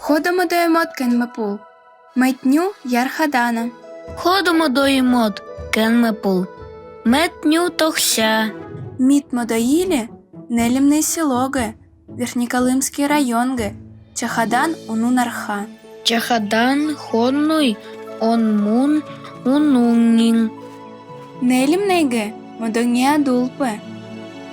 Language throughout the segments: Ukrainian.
Ходимо до емот Кенмепул. Метню Ярхадана. Ходимо до емот Кенмепул. Метню тохся. Міт Модоїлі Нелімний Сілоге, Верхнеколымский районге, Чахадан Унунарха. Чахадан хоннуй онмун унунгин. Нелімнейге Модоңе Адулпе,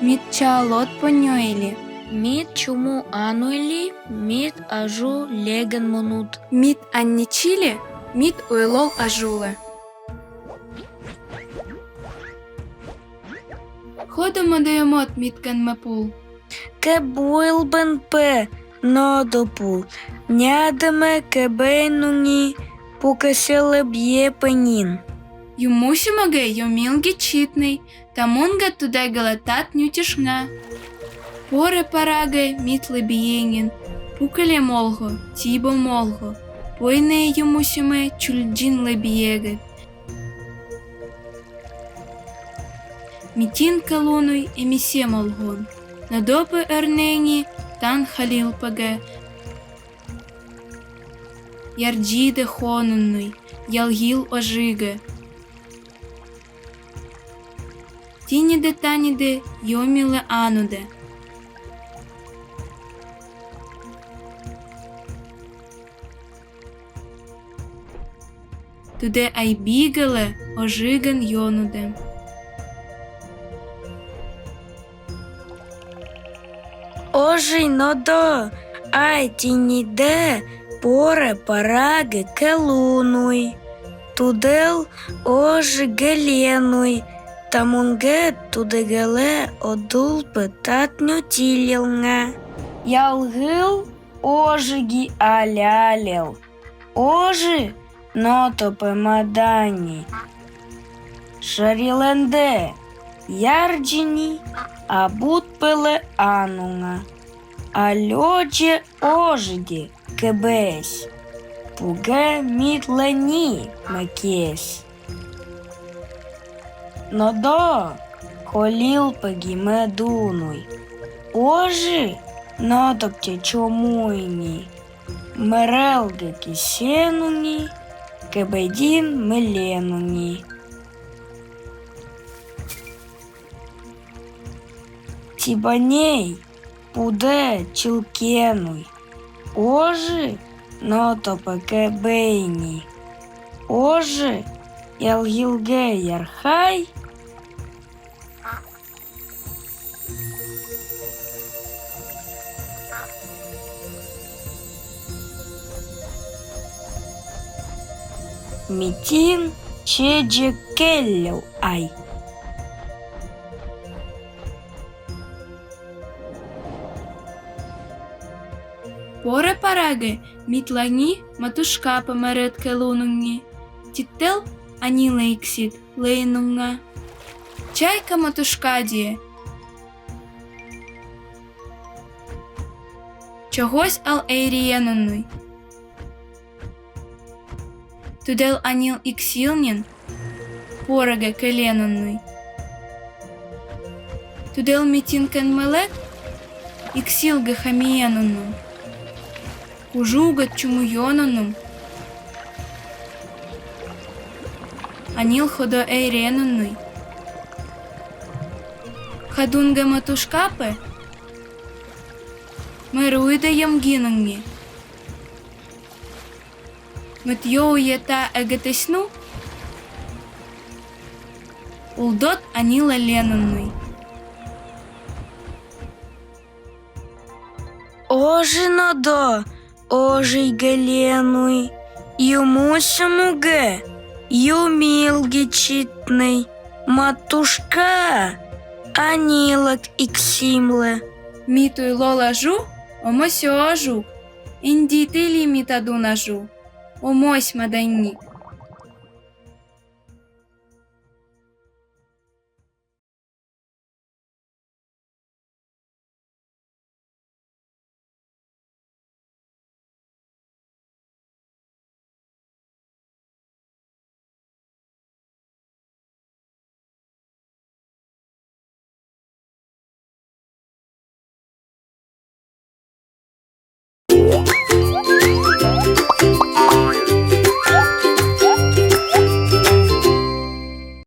Міт Чаалот Поньоїлі. Мит чуму ануйли, мит ажу леген монут. Міт Аннічілі, Міт Уйлол Ажуле. Ходимо до емот Міт Кенмепул. Кебуйлбен пе нодопул. Нядеме кебейнуни пукаселе б'є пенін. Юмусимаге Юмилге Читный, Тамунга Тудегала Тат Нютишнга. Поре Параге Митле Биенин, Пукале Молго, Тибо Молго, Пойне Юмусиме Чульджин Лебиеге. Митин Калунуй Эмисе Молгон, Надопе Эрнени Тан Халил Паге. Ярджиде Хонунуй, Ялгил Ожиге. Тініде таніде Йоміле Ануде. Туде Айбігеле Ожиген Йонуде. Ожий нодо, ай тініде поре параге келунуй. Тудел ожи геленуй. Тамунге тудегеле одулпе татню тілілнга. Ялгил ожиги алялел. Ожи нотопе мадані. Шаріленде ярджіні абутпеле анунга. Альодже ожиді кебесь. Пуге мітлені мекесь. Нодо холіл пегіме дунуй. Ожи нотопче чомуйні. Мерелге кисенуні, кебедін меленуні. Тібаней пуде чилкенуй. Ожи нотопе кебейні. Ожи ялгілге ярхай. Мітін чедже келлел ай. Поре Параге Мітлані Матушка Померет Келунунгі. Тіттел Ані Лейксід Лейнунга. Чайка Матушкадіє. Чогось ал Ейрієнунуй. Тудел Аніл Іксілнін Пореге Келенунуй. Тудел Мітін Кенмелек Іксілге Хамієнунуй. Кужугат Чумуйонунум. Анил ходо Ейренунуй. Хадунга Матушкапе Меруида Ямгинунги. Метьоуе та Эгетесну Улдот Анила Ленунуй. Ожи нодо, ожий геленуй. Юмусимуге. Юмилги читный, матушка, анилок иксимле. Мітуй лолажу, омось ожук. Індітилі мітаду нажу. Омось маданні.